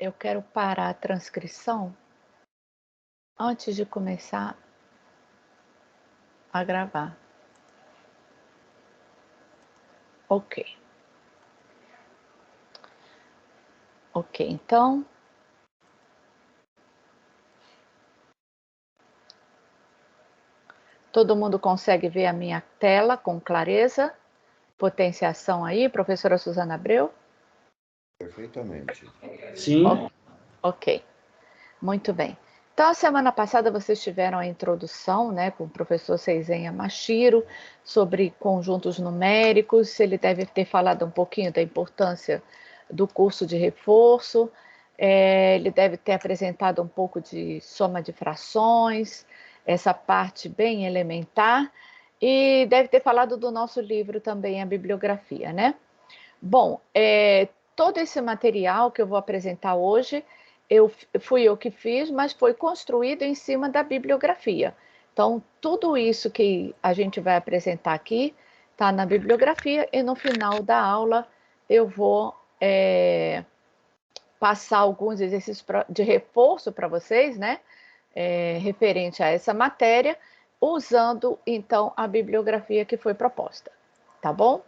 Eu quero parar a transcrição antes de começar a gravar. Ok. Ok, então. Todo mundo consegue ver a minha tela com clareza? Potenciação aí, professora Suzana Abreu? Perfeitamente. Sim. Ok, muito bem. Então, a semana passada vocês tiveram a introdução, né, com o professor Seizenha Machiro, sobre conjuntos numéricos. Ele deve ter falado um pouquinho da importância do curso de reforço. Ele deve ter apresentado um pouco de soma de frações, essa parte bem elementar, e deve ter falado do nosso livro também, a bibliografia, né? Bom, todo esse material que eu vou apresentar hoje, fui eu que fiz, mas foi construído em cima da bibliografia. Então, tudo isso que a gente vai apresentar aqui está na bibliografia e no final da aula eu vou passar alguns exercícios de reforço para vocês, né? Referente a essa matéria, usando então a bibliografia que foi proposta, tá bom?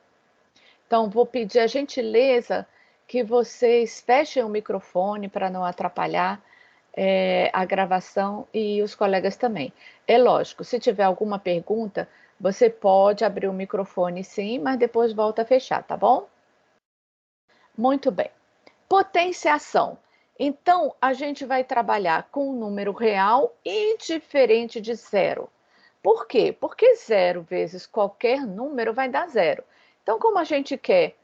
Então, vou pedir a gentileza que vocês fechem o microfone para não atrapalhar a gravação e os colegas também. É lógico, se tiver alguma pergunta, você pode abrir o microfone sim, mas depois volta a fechar, tá bom? Muito bem. Potenciação. Então, a gente vai trabalhar com um número real e diferente de zero. Por quê? Porque zero vezes qualquer número vai dar zero. Então, como a gente quer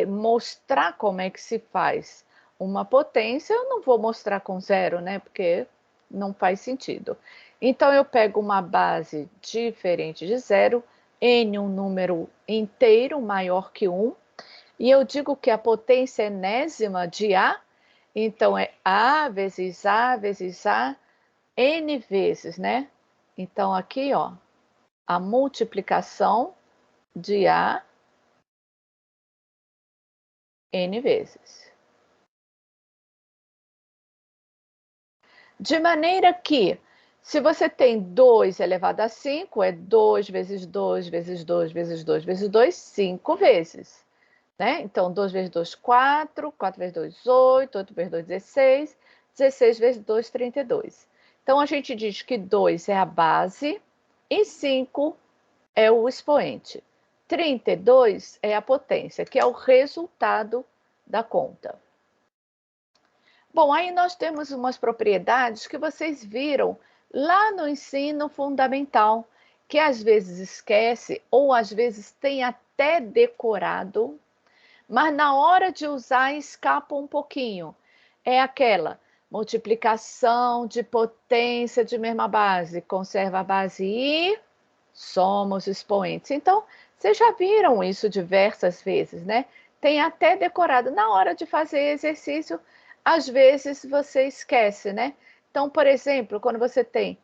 mostrar como é que se faz uma potência, eu não vou mostrar com zero, né? Porque não faz sentido. Então, eu pego uma base diferente de zero, n um número inteiro maior que 1, e eu digo que a potência enésima de A, então é A vezes A vezes A, N vezes, né? Então aqui, ó, a multiplicação de A N vezes. De maneira que, se você tem 2 elevado a 5, é 2 vezes 2 vezes 2 vezes 2 vezes 2, 5 vezes. Né? Então, 2 vezes 2, 4, 4 vezes 2, 8, 8 vezes 2, 16, 16 vezes 2, 32. Então, a gente diz que 2 é a base e 5 é o expoente. 32 é a potência, que é o resultado da conta. Bom, aí nós temos umas propriedades que vocês viram lá no ensino fundamental, que às vezes esquece ou às vezes tem até decorado, mas na hora de usar escapa um pouquinho. É aquela multiplicação de potência de mesma base, conserva a base e soma os expoentes. Então, vocês já viram isso diversas vezes, né? Tem até decorado. Na hora de fazer exercício, às vezes você esquece, né? Então, por exemplo, quando você tem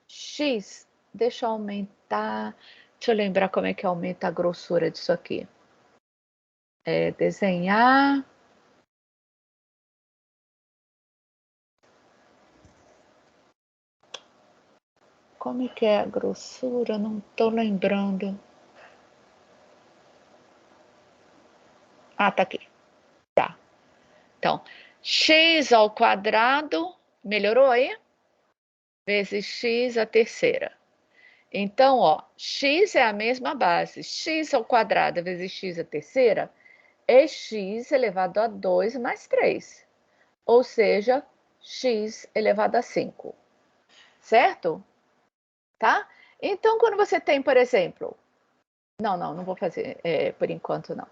x, deixa eu aumentar, deixa eu lembrar como é que aumenta a grossura disso aqui. Desenhar. Como é que é a grossura? Não estou lembrando. Ah, tá aqui. Tá. Então, x ao quadrado, melhorou aí? Vezes x a terceira. Então, ó, x é a mesma base. X ao quadrado vezes x a terceira é x elevado a 2 mais 3. Ou seja, x elevado a 5. Certo? Tá? Então, quando você tem, por exemplo... Não vou fazer por enquanto, não.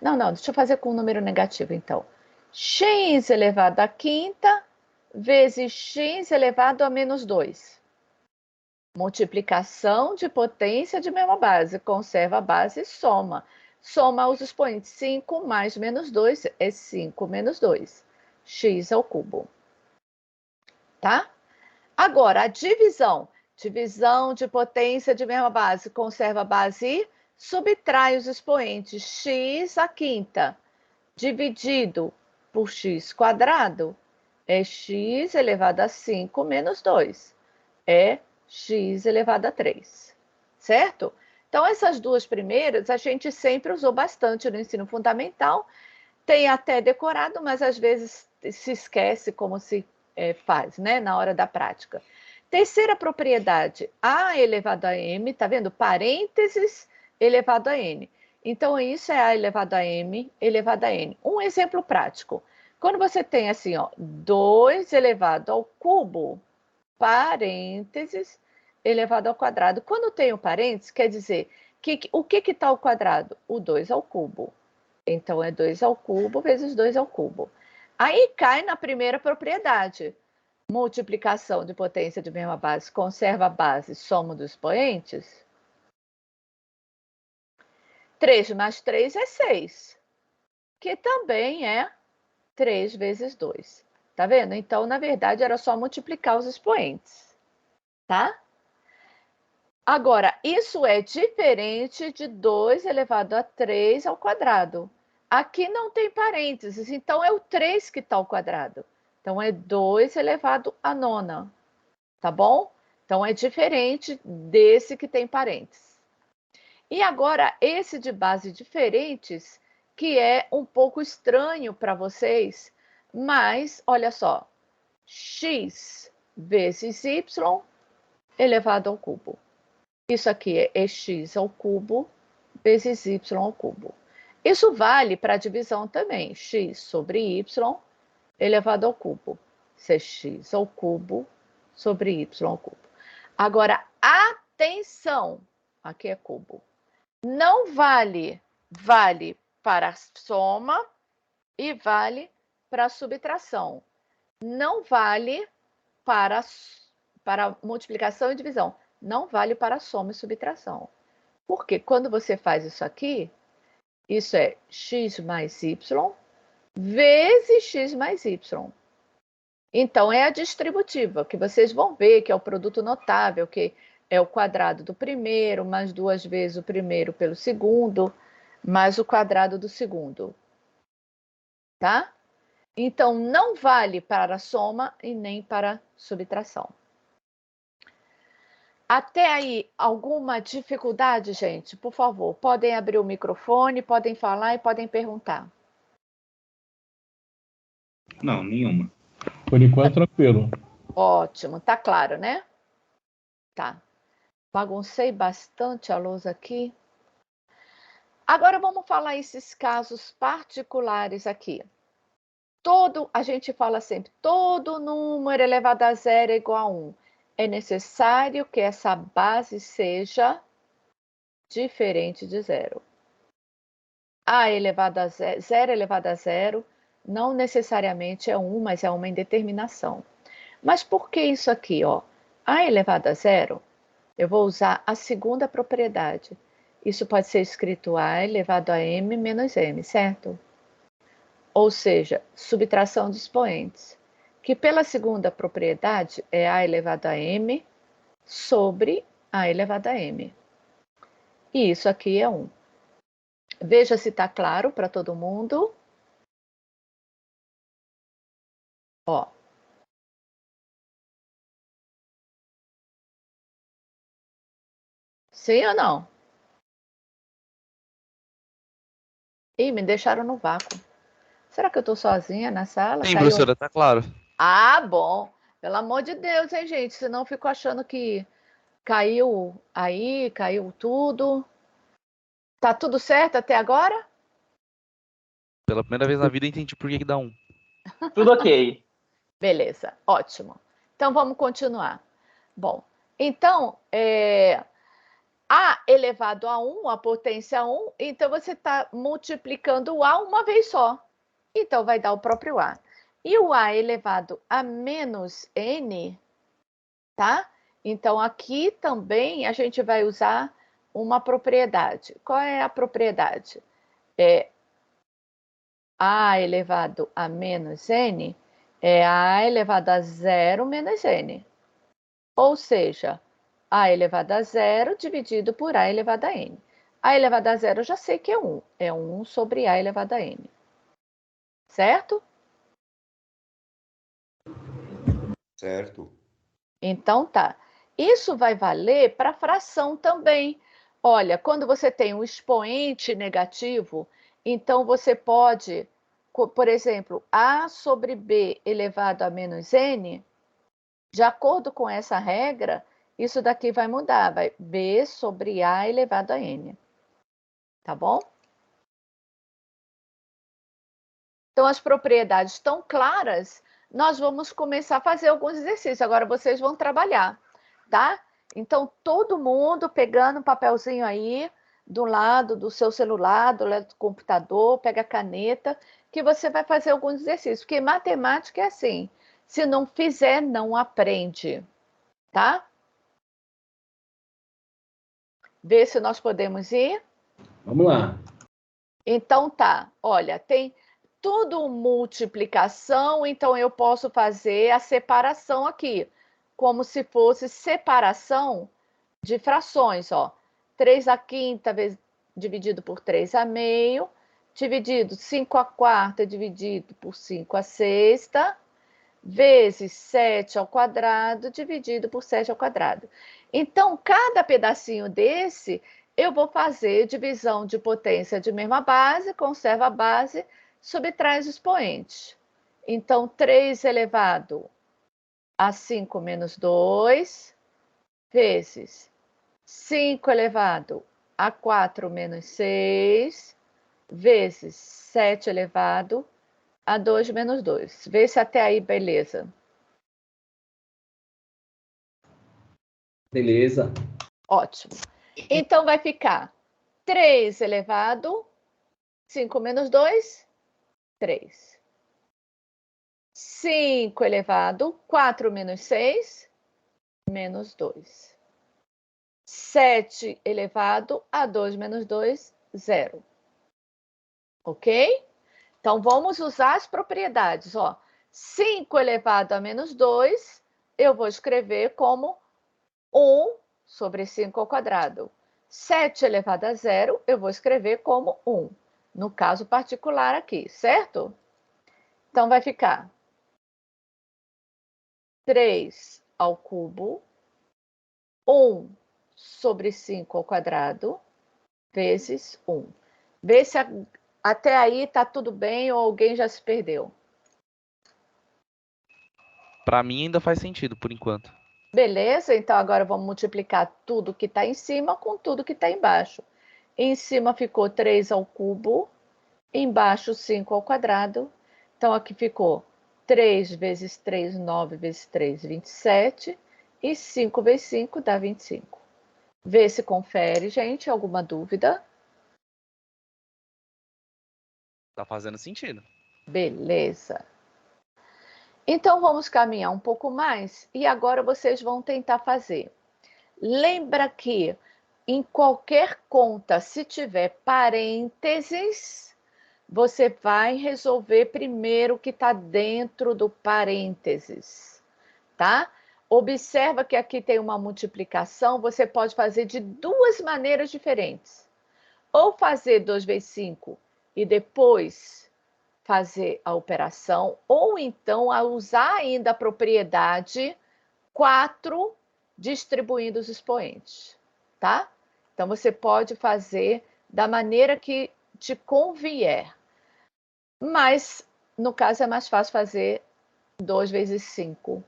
Não, deixa eu fazer com um número negativo, então. X elevado à quinta vezes x elevado a menos 2. Multiplicação de potência de mesma base. Conserva a base e soma. Soma os expoentes. 5 mais menos 2 é 5 menos 2. X ao cubo. Tá? Agora, a divisão. Divisão de potência de mesma base. Conserva a base e subtrai os expoentes. X à quinta dividido por x quadrado é x elevado a 5 menos 2. É x elevado a 3. Certo? Então, essas duas primeiras a gente sempre usou bastante no ensino fundamental. Tem até decorado, mas às vezes se esquece como se faz, né? Na hora da prática. Terceira propriedade, a elevado a m, tá vendo? Parênteses elevado a n. Então, isso é a elevado a m elevado a n. Um exemplo prático. Quando você tem assim, ó, 2 elevado ao cubo, parênteses elevado ao quadrado. Quando tem o parênteses, quer dizer que o que está ao quadrado? O 2 ao cubo. Então, é 2 ao cubo vezes 2 ao cubo. Aí cai na primeira propriedade. Multiplicação de potência de mesma base conserva a base, soma dos expoentes. 3 mais 3 é 6, que também é 3 vezes 2. Tá vendo? Então, na verdade, era só multiplicar os expoentes. Tá? Agora, isso é diferente de 2 elevado a 3 ao quadrado. Aqui não tem parênteses, então é o 3 que está ao quadrado. Então, é 2 elevado a nona, tá bom? Então, é diferente desse que tem parênteses. E agora, esse de base diferentes, que é um pouco estranho para vocês, mas, olha só, x vezes y elevado ao cubo. Isso aqui é x ao cubo vezes y ao cubo. Isso vale para a divisão também. X sobre y elevado ao cubo. Isso é x ao cubo sobre y ao cubo. Agora, atenção! Aqui é cubo. Não vale para a soma e vale para a subtração. Não vale para multiplicação e divisão. Não vale para soma e subtração. Porque quando você faz isso aqui, isso é x mais y vezes x mais y. Então, é a distributiva, que vocês vão ver que é o produto notável, que é o quadrado do primeiro, mais 2 vezes o primeiro pelo segundo, mais o quadrado do segundo. Tá? Então, não vale para a soma e nem para a subtração. Até aí, alguma dificuldade, gente? Por favor, podem abrir o microfone, podem falar e podem perguntar. Não, nenhuma. Por enquanto, tranquilo. Ótimo, tá claro, né? Tá. Baguncei bastante a lousa aqui. Agora vamos falar esses casos particulares aqui. A gente fala sempre, todo número elevado a zero é igual a 1. É necessário que essa base seja diferente de zero. A elevado a zero, zero elevado a zero, não necessariamente é 1, mas é uma indeterminação. Mas por que isso aqui, ó? A elevado a zero, eu vou usar a segunda propriedade. Isso pode ser escrito a elevado a m menos m, certo? Ou seja, subtração de expoentes, que pela segunda propriedade é a elevado a m sobre a elevado a m. E isso aqui é 1. Veja se está claro para todo mundo. Ó. Sim ou não? Ih, me deixaram no vácuo. Será que eu estou sozinha na sala? Sim, Caiu. professora, tá claro. Ah, bom. Pelo amor de Deus, hein, gente? Senão eu fico achando que caiu aí, caiu tudo. Tá tudo certo até agora? Pela primeira vez na vida eu entendi por que dá 1. Tudo ok. Beleza, ótimo. Então vamos continuar. Bom, então, A elevado a 1, a potência 1, então você está multiplicando o A uma vez só. Então vai dar o próprio A. E o A elevado a menos N, tá? Então aqui também a gente vai usar uma propriedade. Qual é a propriedade? É A elevado a menos N é A elevado a zero menos N. Ou seja, A elevado a zero dividido por A elevado a N. A elevado a zero eu já sei que é 1. É 1 sobre A elevado a N. Certo? Certo. Então, tá. Isso vai valer para fração também. Olha, quando você tem um expoente negativo, então você pode, por exemplo, A sobre B elevado a menos N, de acordo com essa regra, isso daqui vai mudar, vai B sobre A elevado a N. Tá bom? Então, as propriedades estão claras, nós vamos começar a fazer alguns exercícios. Agora, vocês vão trabalhar, tá? Então, todo mundo pegando um papelzinho aí, do lado do seu celular, do lado do computador, pega a caneta, que você vai fazer alguns exercícios. Porque matemática é assim, se não fizer, não aprende, tá? Vê se nós podemos ir. Vamos lá. Então, tá. Olha, tem tudo multiplicação, então eu posso fazer a separação aqui, como se fosse separação de frações, ó. 3/5 dividido por 3/2, dividido 5/4 dividido por 5/6, vezes 7² dividido por 7². Então, cada pedacinho desse, eu vou fazer divisão de potência de mesma base, conserva a base, subtrai os expoentes. Então, 3 elevado a 5 menos 2, vezes 5 elevado a 4 menos 6, vezes 7 elevado a 2 menos 2. Vê se até aí, beleza. Beleza. Ótimo. Então, vai ficar 3 elevado, 5 menos 2, 3. 5 elevado, 4 menos 6, menos 2. 7 elevado a 2 menos 2, 0. Ok? Então, vamos usar as propriedades. Ó. 5 elevado a menos 2, eu vou escrever como 1 sobre 5². 7 elevado a 0, eu vou escrever como 1. No caso particular aqui, certo? Então, vai ficar 3 ao cubo, 1 sobre 5², vezes 1. Vê se até aí está tudo bem ou alguém já se perdeu. Pra mim ainda faz sentido, por enquanto. Beleza? Então, agora vamos multiplicar tudo que está em cima com tudo que está embaixo. Em cima ficou 3 ao cubo, embaixo 5². Então, aqui ficou 3 vezes 3, 9 vezes 3, 27. E 5 vezes 5 dá 25. Vê se confere, gente. Alguma dúvida? Tá fazendo sentido. Beleza. Então, vamos caminhar um pouco mais e agora vocês vão tentar fazer. Lembra que em qualquer conta, se tiver parênteses, você vai resolver primeiro o que está dentro do parênteses, tá? Observa que aqui tem uma multiplicação, você pode fazer de duas maneiras diferentes. Ou fazer 2 vezes 5 e depois fazer a operação, ou então a usar ainda a propriedade 4 distribuindo os expoentes, tá? Então, você pode fazer da maneira que te convier. Mas, no caso, é mais fácil fazer 2 vezes 5.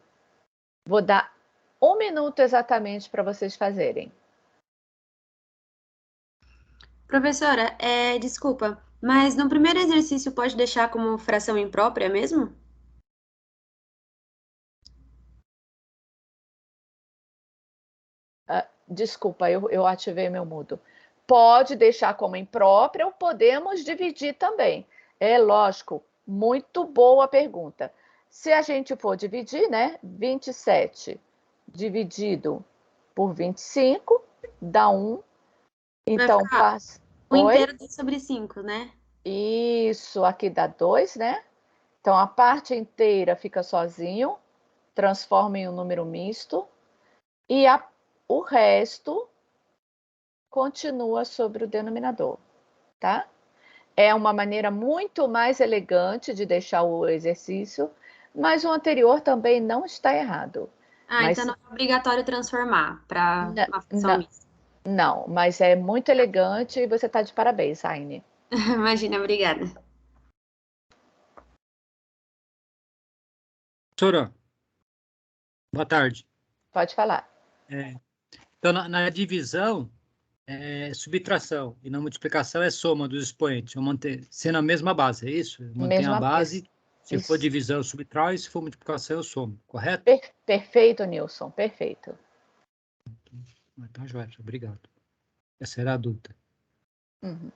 Vou dar 1 minuto exatamente para vocês fazerem. Professora, desculpa, mas no primeiro exercício pode deixar como fração imprópria mesmo? Desculpa, eu ativei meu mudo. Pode deixar como imprópria ou podemos dividir também. É lógico, muito boa pergunta. Se a gente for dividir, né? 27 dividido por 25 dá 1. Vai Então, ficar passa. o inteiro 2 sobre 5, né? Isso, aqui dá 2, né? Então, a parte inteira fica sozinho, transforma em um número misto, e o resto continua sobre o denominador, tá? É uma maneira muito mais elegante de deixar o exercício, mas o anterior também não está errado. Ah, Mas então não é obrigatório transformar para na- uma fração na- mista. não, mas é muito elegante e você está de parabéns, Aine. Imagina, obrigada. Professora, boa tarde. Pode falar. Então, na divisão, é subtração, e na multiplicação é soma dos expoentes. Eu manter, sendo a mesma base, é isso? Eu mantenho a Mesma base, se for isso. divisão, eu subtraio, se for multiplicação, eu somo, correto? Perfeito, Nilson, perfeito. Então, joia, obrigado. Essa era a dúvida. Uhum.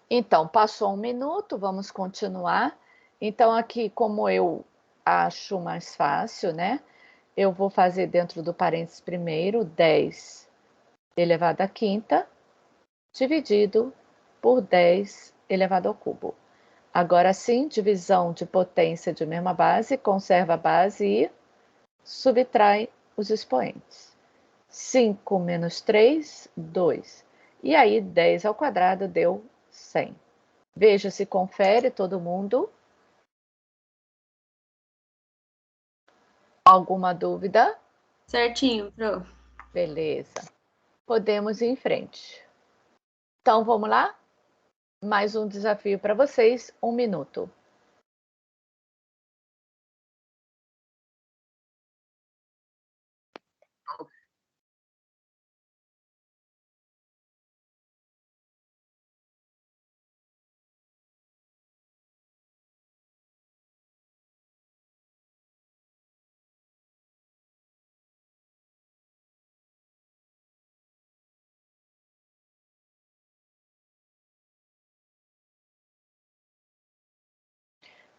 Então, passou 1 minuto, vamos continuar. Então, aqui, como eu acho mais fácil, né? Eu vou fazer dentro do parênteses primeiro 10 elevado à quinta, dividido por 10 elevado ao cubo. Agora sim, divisão de potência de mesma base, conserva a base e subtrai os expoentes. 5 menos 3, 2. E aí, 10 ao quadrado deu 100. Veja se confere todo mundo. Alguma dúvida? Certinho, Pro. Beleza. Podemos ir em frente. Então, vamos lá? Mais um desafio para vocês, 1 minuto.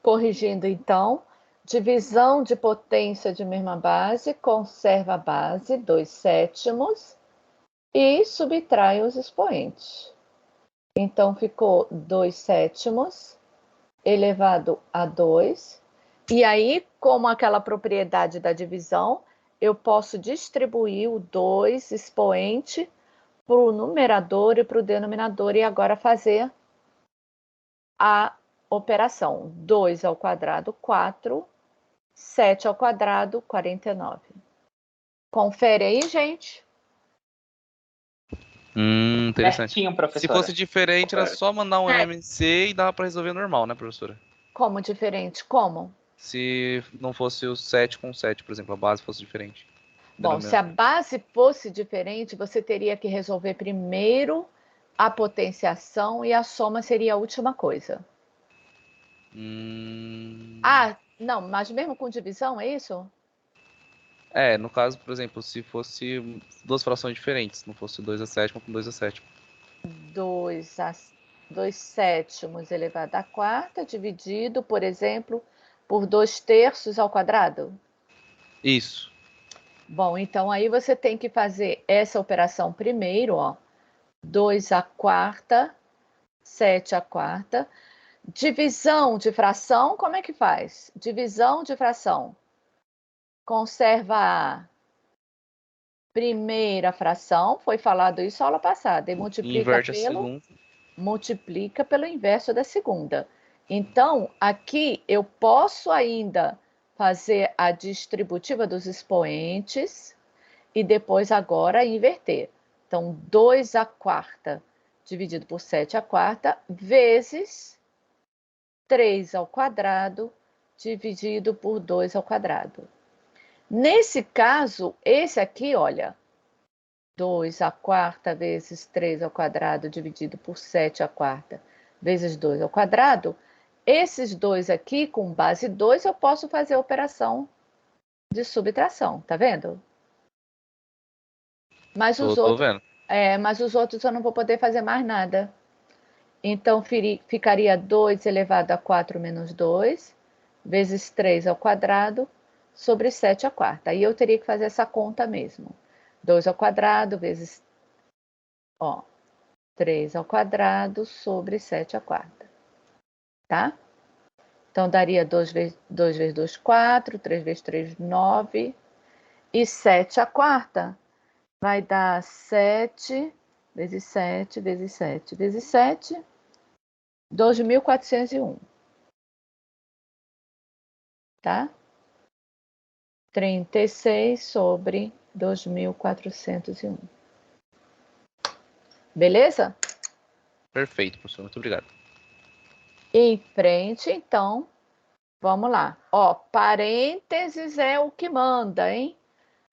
Corrigindo, então, divisão de potência de mesma base, conserva a base, 2/7, e subtrai os expoentes. Então, ficou 2/7 elevado a 2. E aí, como aquela propriedade da divisão, eu posso distribuir o 2 expoente para o numerador e para o denominador, e agora fazer a operação. 2 ao quadrado, 4. 7 ao quadrado, 49. Confere aí, gente. Interessante. Certinho, Se professora. fosse diferente, era só mandar um MMC e dava para resolver normal, né, professora? Como diferente? Como? Se não fosse o 7 com 7, por exemplo, a base fosse diferente. Bom, se a base fosse diferente, você teria que resolver primeiro a potenciação e a soma seria a última coisa. Ah, não, mas mesmo com divisão, é isso? No caso, por exemplo, se fosse duas frações diferentes, não fosse 2/7 com 2/7. 2/7 elevado à quarta, dividido, por exemplo, por 2/3 ao quadrado? Isso. Bom, então aí você tem que fazer essa operação primeiro, ó. 2 à quarta, 7 à quarta. Divisão de fração, como é que faz? Divisão de fração. Conserva a primeira fração, foi falado isso na aula passada, e Inverte a segunda. multiplica pelo inverso da segunda. Então, aqui eu posso ainda fazer a distributiva dos expoentes e depois agora inverter. Então, 2 à quarta dividido por 7 à quarta vezes 3 ao quadrado dividido por 2 ao quadrado. Nesse caso, esse aqui, olha, 2 à quarta vezes 3 ao quadrado dividido por 7 à quarta vezes 2 ao quadrado, esses dois aqui, com base 2, eu posso fazer a operação de subtração, tá vendo? Mas os Tô outros, vendo. mas os outros eu não vou poder fazer mais nada. Então, ficaria 2 elevado a 4 menos 2, vezes 3 ao quadrado, sobre 7 à quarta. Aí eu teria que fazer essa conta mesmo. 2 ao quadrado vezes 3 ao quadrado sobre 7 à quarta. Tá? Então, daria 2 vezes 2, 4, 3 vezes 3, 9. E 7 à quarta vai dar 7 vezes 7, vezes 7, vezes 7, 2.401. tá? 36 sobre 2.401. Beleza? Perfeito, professor. Muito obrigado. Em frente, então, vamos lá. Ó, parênteses é o que manda, hein?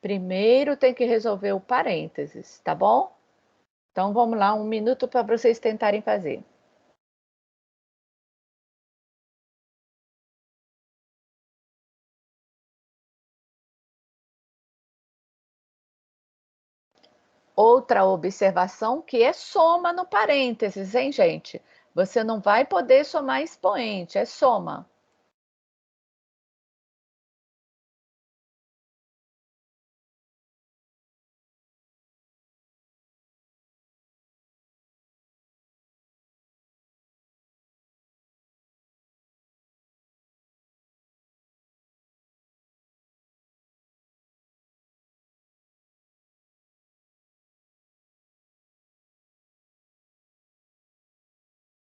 Primeiro tem que resolver o parênteses, tá bom? Então, vamos lá, 1 minuto para vocês tentarem fazer. Outra observação que é soma no parênteses, hein, gente? Você não vai poder somar expoente, é soma.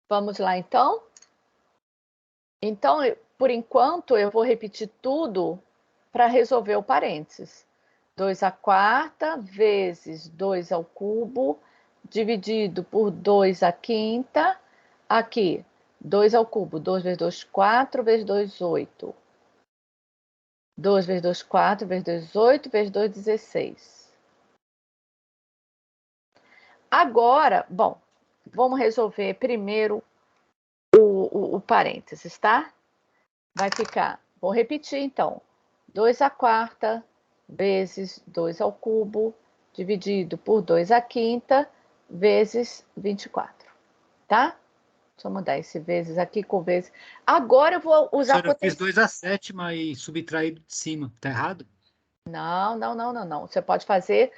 Vamos lá, então? Então, por enquanto, eu vou repetir tudo para resolver o parênteses. 2 à quarta vezes 2 ao cubo, dividido por 2 à quinta. Aqui, 2 ao cubo. 2 vezes 2, 4, vezes 2, 8. 2 vezes 2, 4, vezes 2, 8, vezes 2, 16. Agora, bom, vamos resolver primeiro o parênteses, tá? Vai ficar, vou repetir então, 2 à quarta vezes 2 ao cubo, dividido por 2 à quinta, vezes 24, tá? Deixa eu mudar esse vezes aqui com vezes. Agora eu vou usar Professora, eu fiz 2 à sétima e subtraído de cima. Tá errado? Não, não, não, não, não. Você pode fazer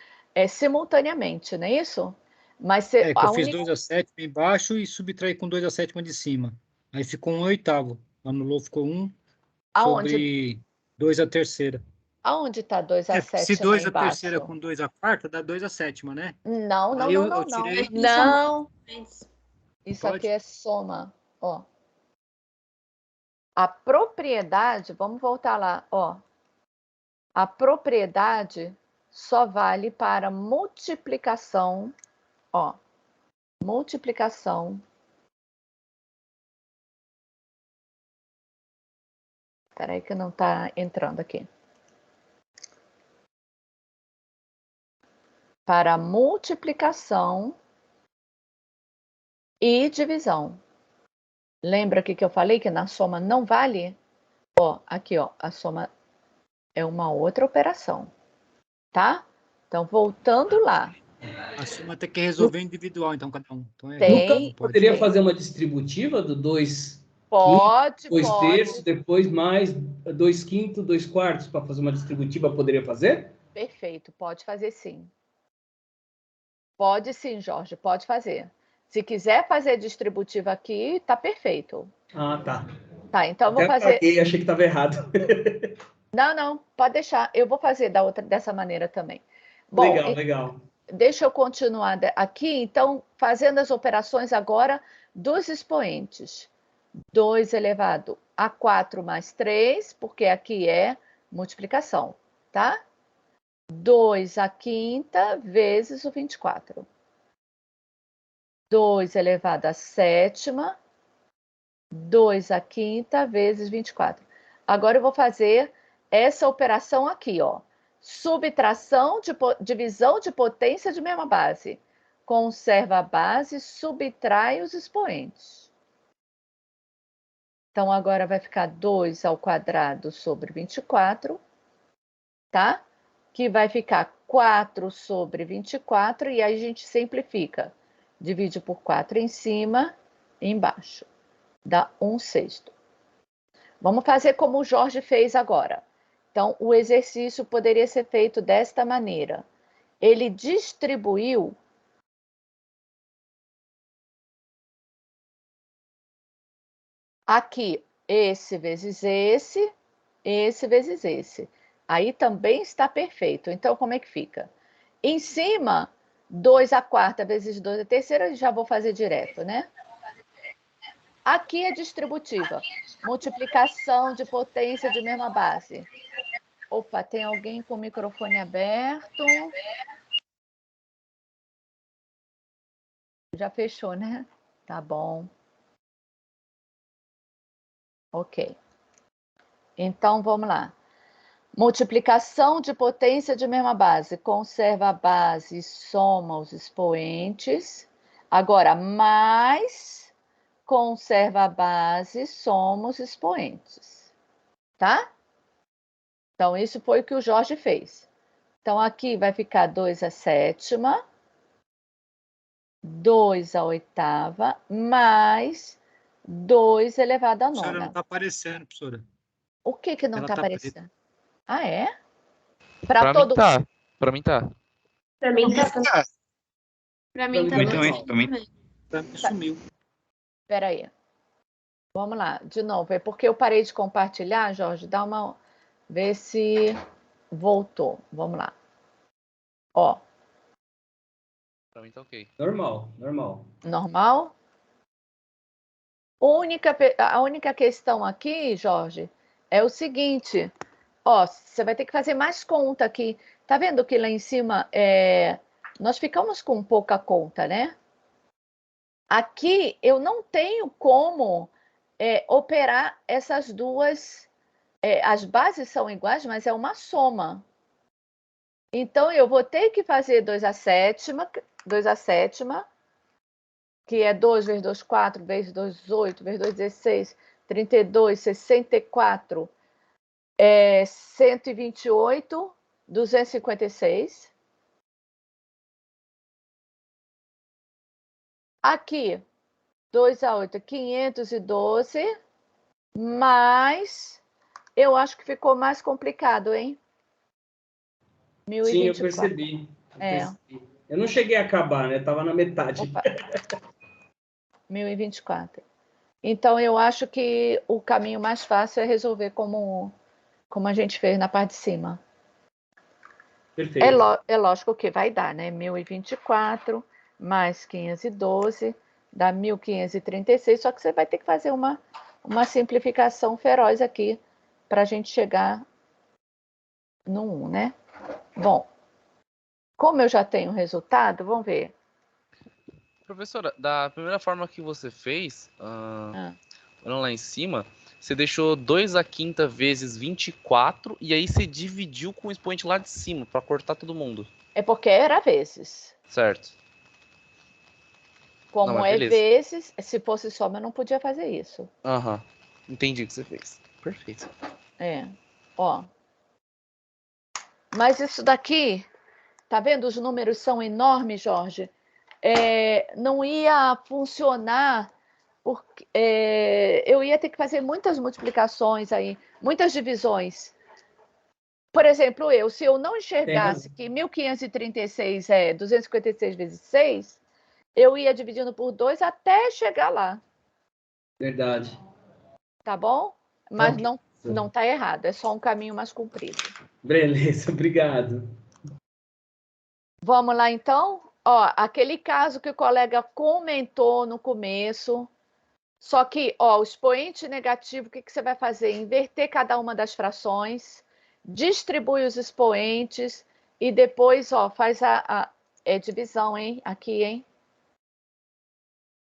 simultaneamente, não é isso? Mas É que eu fiz 2 à sétima embaixo e subtraí com 2 à sétima de cima. Aí ficou 1/8. Anulou, ficou 1 Aonde, sobre 2 à terceira. aonde está 2 à Se sétima 2 à terceira embaixo? com 2 à quarta, dá 2 à sétima, né? Não, não, Aí não, eu não, não. tirei. Não, isso aqui Pode? é soma, ó. A propriedade, vamos voltar lá, ó. A propriedade só vale para multiplicação, ó. Multiplicação. Espera aí que não está entrando aqui. Para multiplicação e divisão. Lembra que eu falei que na soma não vale? Ó, aqui, ó, a soma é uma outra operação, tá? Então, voltando lá. A soma tem que resolver individual, então, cada um. Então, Tem, No caso, não pode. poderia fazer uma distributiva do 2 Pode, 2 pode. terços, depois mais 2 quintos, 2 quartos, para fazer uma distributiva, poderia fazer? Perfeito, pode fazer sim. Pode sim, Jorge, pode fazer. Se quiser fazer distributiva aqui, tá perfeito. Ah, tá. Tá, então eu vou Até fazer. apaguei, achei que estava errado. Não, não, pode deixar. Eu vou fazer dessa maneira também. Bom, Legal, legal. deixa eu continuar aqui, então, fazendo as operações agora dos expoentes. 2 elevado a 4 mais 3, porque aqui é multiplicação, tá? 2 à quinta vezes o 24. 2 elevado à sétima, 2 à quinta vezes 24. Agora eu vou fazer essa operação aqui, ó. Subtração, divisão de potência de mesma base. Conserva a base, subtrai os expoentes. Então, agora vai ficar 2 ao quadrado sobre 24, tá? Que vai ficar 4 sobre 24, e aí a gente simplifica. Divide por 4 em cima e embaixo. Dá 1/6. Vamos fazer como o Jorge fez agora. Então, o exercício poderia ser feito desta maneira. Ele distribuiu aqui esse vezes esse vezes esse. Aí também está perfeito. Então, como é que fica? Em cima, 2 à quarta vezes 2 à terceira, já vou fazer direto, né? Aqui é distributiva. Multiplicação de potência de mesma base. Opa, tem alguém com o microfone aberto. Já fechou, né? Tá bom. Ok. Então, vamos lá. Multiplicação de potência de mesma base. Conserva a base e soma os expoentes. Agora, mais conserva a base e soma os expoentes. Tá? Então, isso foi o que o Jorge fez. Então, aqui vai ficar 2 à sétima, 2 à oitava, mais 2 elevado à Professora, não nona. está aparecendo, professora. O que não Ela está tá preta. aparecendo? Ah, é? Pra Para mim todo tá. Pra mim tá. Pra mim tá. Pra mim Pra mim tá também, também. Pra mim sumiu. Espera aí. Vamos lá, de novo. É porque eu parei de compartilhar, Jorge. Dá uma. Vê se voltou. Vamos lá. Ó, Pra mim tá ok. Normal, normal. normal? A única questão aqui, Jorge, é o seguinte. Ó, você vai ter que fazer mais conta aqui. Tá vendo que lá em cima nós ficamos com pouca conta, né? Aqui eu não tenho como operar essas duas. As bases são iguais, mas é uma soma. Então eu vou ter que fazer 2 à sétima, que é 2 vezes 2, 4, vezes 2, 8, vezes 2, 16, 32, 64, 128, 256. Aqui, 2 a 8, 512, mas eu acho que ficou mais complicado, hein? Sim, eu 1024. percebi. É. Eu não cheguei a acabar, né? Tava na metade. Opa. 1024. Então, eu acho que o caminho mais fácil é resolver como a gente fez na parte de cima. Perfeito. É lógico que vai dar, né? 1024 mais 512 dá 1536, só que você vai ter que fazer uma simplificação feroz aqui para a gente chegar no 1, né? Bom, como eu já tenho o resultado, vamos ver. Professora, da primeira forma que você fez, olhando lá em cima, você deixou 2 à quinta vezes 24 e aí você dividiu com o expoente lá de cima para cortar todo mundo. É porque era vezes. Certo. Como Não, mas é beleza. vezes, se fosse soma, eu não podia fazer isso. Aham. Entendi o que você fez. Perfeito. Ó. Mas isso daqui, tá vendo? Os números são enormes, Jorge. Não ia funcionar, porque eu ia ter que fazer muitas multiplicações aí, muitas divisões. Por exemplo, se eu não enxergasse que 1536 é 256 vezes 6, eu ia dividindo por 2 até chegar lá. Verdade. Tá bom? Mas Ok. não tá errado, é só um caminho mais comprido. Beleza, obrigado. Vamos lá, então? Ó, aquele caso que o colega comentou no começo. Só que, ó, o expoente negativo, o que você vai fazer? Inverter cada uma das frações, distribui os expoentes e depois, ó, faz a divisão, hein? Aqui, hein?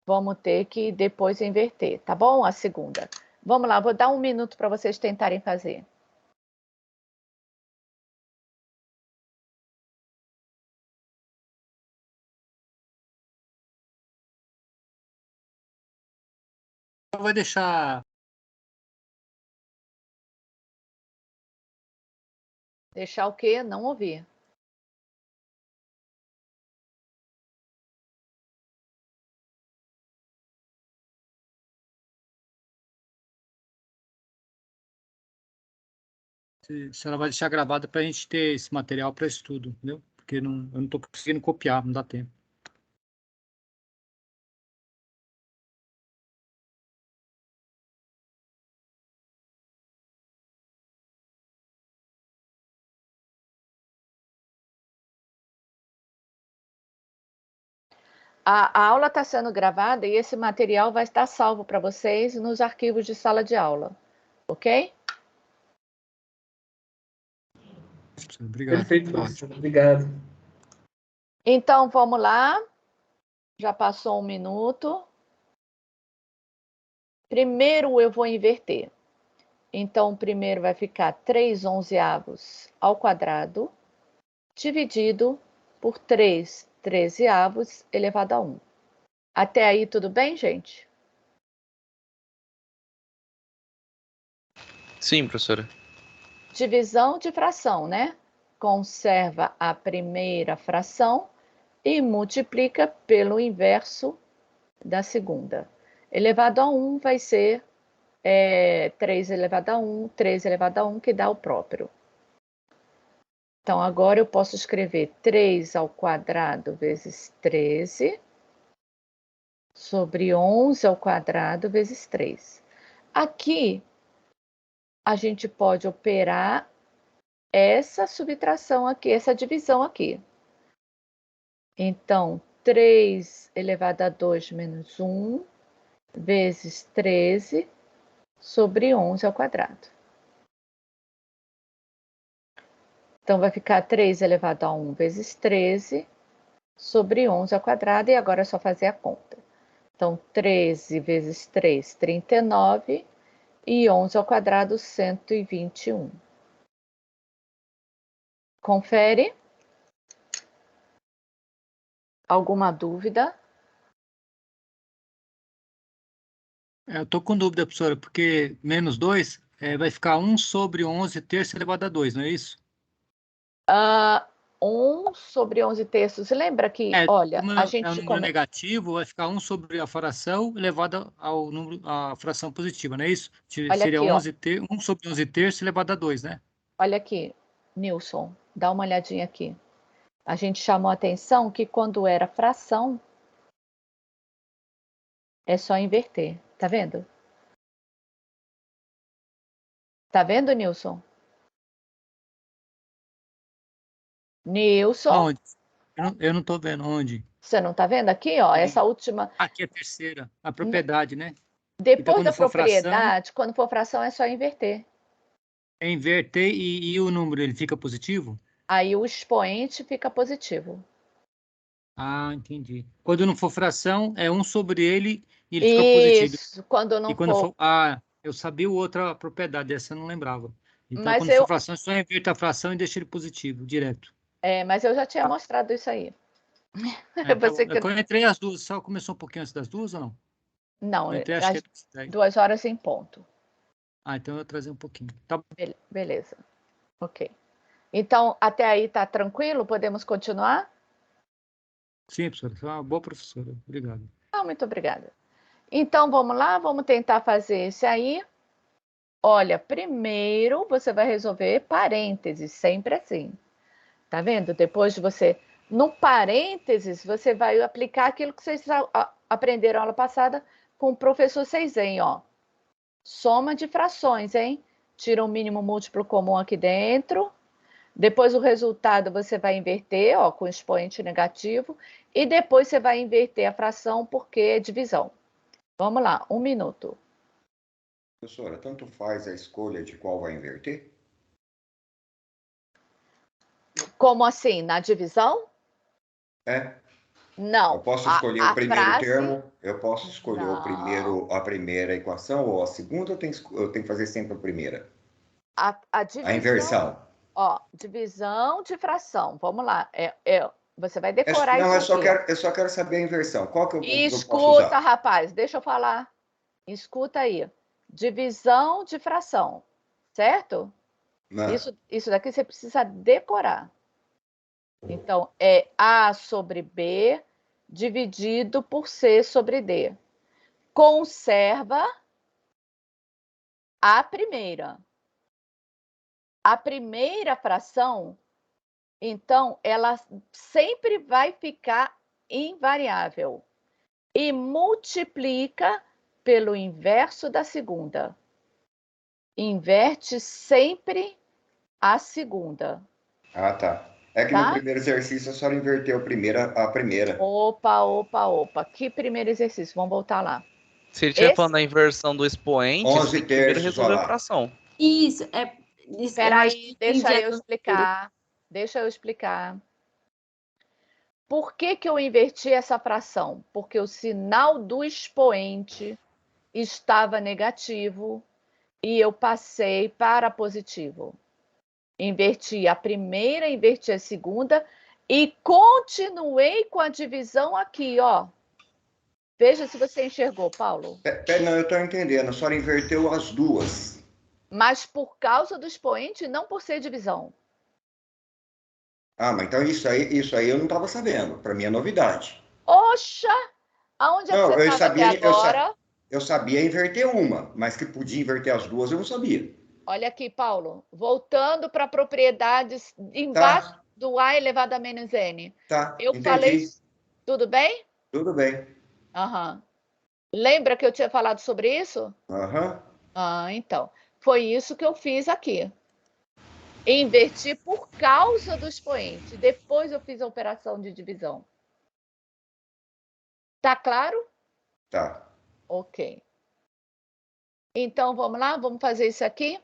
Vamos ter que depois inverter, tá bom? A segunda. Vamos lá, vou dar 1 minuto para vocês tentarem fazer. Eu vou deixar. Deixar o quê? Não ouvir. Se ela vai deixar gravada para a gente ter esse material para estudo, entendeu? Porque eu não estou conseguindo copiar, não dá tempo. A aula está sendo gravada e esse material vai estar salvo para vocês nos arquivos de sala de aula, ok? Obrigado. Perfeito, Ótimo. professor. Obrigado. Então, vamos lá. Já passou 1 minuto. Primeiro eu vou inverter. Então, o primeiro vai ficar 3/11 ao quadrado, dividido por 3/13 elevado a 1. Até aí, tudo bem, gente? Sim, professora. Divisão de fração, né? Conserva a primeira fração e multiplica pelo inverso da segunda. Elevado a 1 vai ser 3 elevado a 1, 3 elevado a 1, que dá o próprio. Então, agora eu posso escrever 3 ao quadrado vezes 13 sobre 11 ao quadrado vezes 3. Aqui, a gente pode operar essa subtração aqui, essa divisão aqui. Então, 3 elevado a 2 menos 1 vezes 13 sobre 11 ao quadrado. Então, vai ficar 3 elevado a 1 vezes 13 sobre 11 ao quadrado, e agora é só fazer a conta. Então, 13 vezes 3, 39, e 11 ao quadrado, 121. Confere. Alguma dúvida? Eu estou com dúvida, professora, porque menos 2 vai ficar 1 sobre 11 terço elevado a 2, não é isso? 1 sobre 11 terços. Lembra que, olha, como a é gente um número negativo, vai ficar 1 sobre a fração elevado ao número, a fração positiva, não é isso? Olha Seria aqui, ó. 1 sobre 11 terço elevado a 2, né? Olha aqui, Nilson, dá uma olhadinha aqui. A gente chamou a atenção que quando era fração, é só inverter. Tá vendo? Tá vendo, Nilson? Nilson, Aonde? Eu não estou vendo onde. você não tá vendo aqui, ó? Essa última. Aqui é a terceira, a propriedade, né? Então, Depois quando da for fração, propriedade, quando for fração, é só inverter. é inverter e o número, ele fica positivo? Aí o expoente fica positivo. Ah, entendi. Quando não for fração, é 1 sobre ele e ele fica positivo. Isso, quando não E quando for. for... Ah, eu sabia outra propriedade, essa eu não lembrava. Então, Mas quando for fração, é só inverter a fração e deixa ele positivo, direto. mas eu já tinha Tá. mostrado isso aí. Então, Você que... eu entrei as duas, só começou um pouquinho antes das duas ou não? Não, Eu entrei, acho que é 2 horas em ponto. Ah, então eu trazer um pouquinho. Tá. Beleza. Ok. Então, até aí tá tranquilo? Podemos continuar? Sim, professora. Você é uma boa professora. Obrigado. Muito obrigada. Então, vamos lá, vamos tentar fazer esse aí. Olha, primeiro você vai resolver parênteses, sempre assim. Tá vendo? Depois de você... No parênteses, você vai aplicar aquilo que vocês aprenderam aula passada com o professor Seizen, ó. Soma de frações, hein? Tira o mínimo múltiplo comum aqui dentro. Depois o resultado você vai inverter, ó, com expoente negativo. E depois você vai inverter a fração porque é divisão. Vamos lá, 1 minuto. Professora, tanto faz a escolha de qual vai inverter? Como assim? Na divisão? Não. Eu posso escolher o primeiro frase... termo? Eu posso escolher Não. a primeira equação ou a segunda, ou eu tenho que fazer sempre a primeira? A divisão, A inversão. Ó, divisão de fração. Vamos lá. Você vai decorar Não, isso aqui. eu só quero saber a inversão. Qual que eu posso Escuta, usar? rapaz, deixa eu falar. Escuta aí. Divisão de fração, certo? Não. Isso daqui você precisa decorar. Então, é A sobre B dividido por C sobre D. Conserva a primeira. A primeira fração, então, ela sempre vai ficar invariável. E multiplica pelo inverso da segunda. Inverte sempre a segunda. Ah, tá. É que no tá? primeiro exercício a senhora inverteu a primeira. Opa. Que primeiro exercício? Vamos voltar lá. Se ele estiver Esse? falando da inversão do expoente, você 11 tem que primeiro terços, olha resolver a lá. fração. Isso, eu acho Peraí, que deixa entendi eu explicar. Por que que eu inverti essa fração? Porque o sinal do expoente estava negativo e eu passei para positivo. Inverti a primeira, inverti a segunda e continuei com a divisão aqui, ó. Veja se você enxergou, Paulo. Não, eu estou entendendo. A senhora inverteu as duas. Mas por causa do expoente, não por ser divisão. Ah, mas então isso aí eu não estava sabendo. Para mim é novidade. Oxa! Aonde é que você Não, estava até agora? eu sabia inverter uma, mas que podia inverter as duas eu não sabia. Olha aqui, Paulo. Voltando para propriedades embaixo Tá, do A elevado a menos N. tá, Eu falei. entendi. Tudo bem? Tudo bem. Aham. Lembra que eu tinha falado sobre isso? Aham. Ah, então. Foi isso que eu fiz aqui. Inverti por causa do expoente. Depois eu fiz a operação de divisão. Tá claro? Tá. Ok. Então vamos lá? Vamos fazer isso aqui?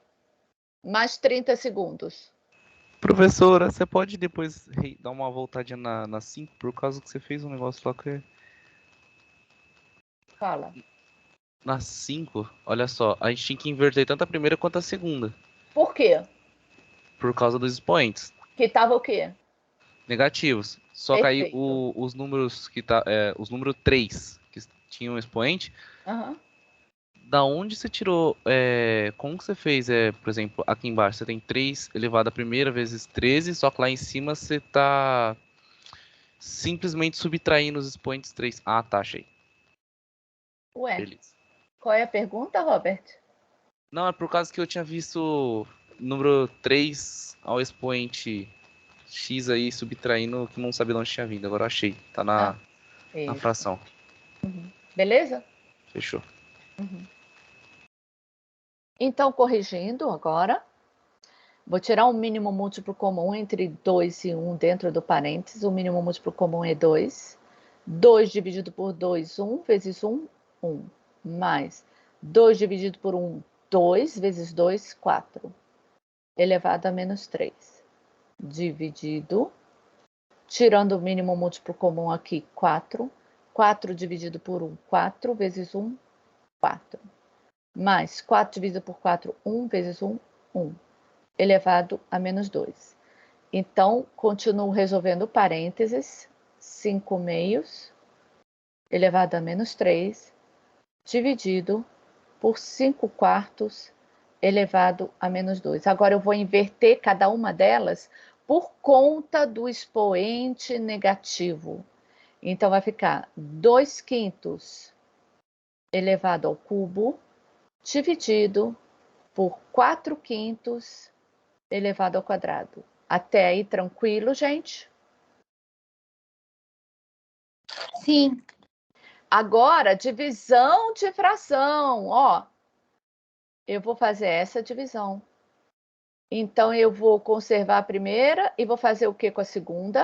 Mais 30 segundos. Professora, você pode depois dar uma voltadinha na 5, por causa que você fez um negócio lá que... Fala. Na 5, olha só, a gente tinha que inverter tanto a primeira quanto a segunda, Por quê? por causa dos expoentes Que tava o quê? negativos. Só que aí Perfeito. os números que tá, os números 3 que tinham expoente, Aham. da onde você tirou, como que você fez, por exemplo, aqui embaixo você tem 3 elevado à primeira vezes 13, só que lá em cima você tá simplesmente subtraindo os expoentes 3. Ah, tá, achei. Ué, Beleza. qual é a pergunta, Robert? Não, é por causa que eu tinha visto número 3 ao expoente X aí, subtraindo, que não sabia de onde tinha vindo. Agora eu achei. Tá na Isso. fração. Beleza? Fechou. Então, corrigindo agora, vou tirar um mínimo múltiplo comum entre 2 e 1 dentro do parênteses. O mínimo múltiplo comum é 2. 2 dividido por 2, 1 vezes 1, 1. Mais 2 dividido por 1, 2 vezes 2, 4. Elevado a menos 3. Dividido, tirando o mínimo múltiplo comum aqui, 4. 4 dividido por 1, 4 vezes 1, 4. Mais 4 dividido por 4, 1 vezes 1, 1. Elevado a menos 2. Então, continuo resolvendo parênteses. 5 meios elevado a menos 3, dividido por 5 quartos elevado a menos 2. Agora eu vou inverter cada uma delas por conta do expoente negativo. Então, vai ficar 2 quintos elevado ao cubo, dividido por 4 quintos elevado ao quadrado. Até aí, tranquilo, gente? Sim. Agora, divisão de fração. Ó, eu vou fazer essa divisão. Então, eu vou conservar a primeira e vou fazer o que com a segunda?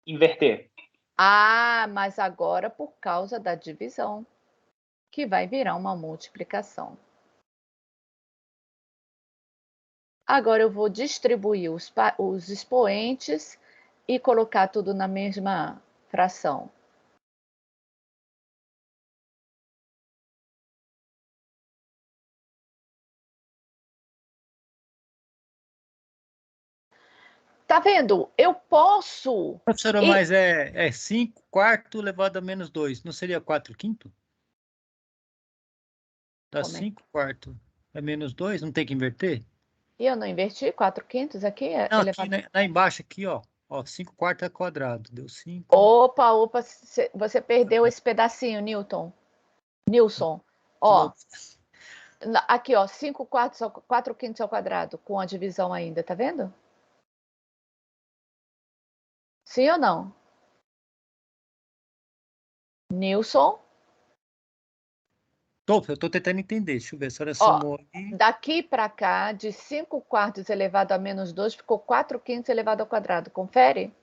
Inverter. Ah, mas agora por causa da divisão, que vai virar uma multiplicação. Agora eu vou distribuir os expoentes e colocar tudo na mesma fração. Tá vendo? Eu posso. Professora, mas é 5 quarto elevado a menos 2. Não seria 4 quinto? Dá Como é? 5 quarto é menos 2, não tem que inverter? E eu não inverti 4 quintos aqui? Não, aqui Elevado... lá embaixo, aqui, ó. Ó, 5 quarto é quadrado. Deu 5. Opa, você perdeu esse pedacinho, Newton. Nilson. Ó, aqui, ó, 5 quartos, 4 quintos ao quadrado, com a divisão ainda, tá vendo? Sim ou não? Nilson? Eu tô tentando entender. Deixa eu ver. A senhora Ó, somou aí. daqui para cá, de 5/4 elevado a menos 2, ficou 4/5 elevado ao quadrado. Confere?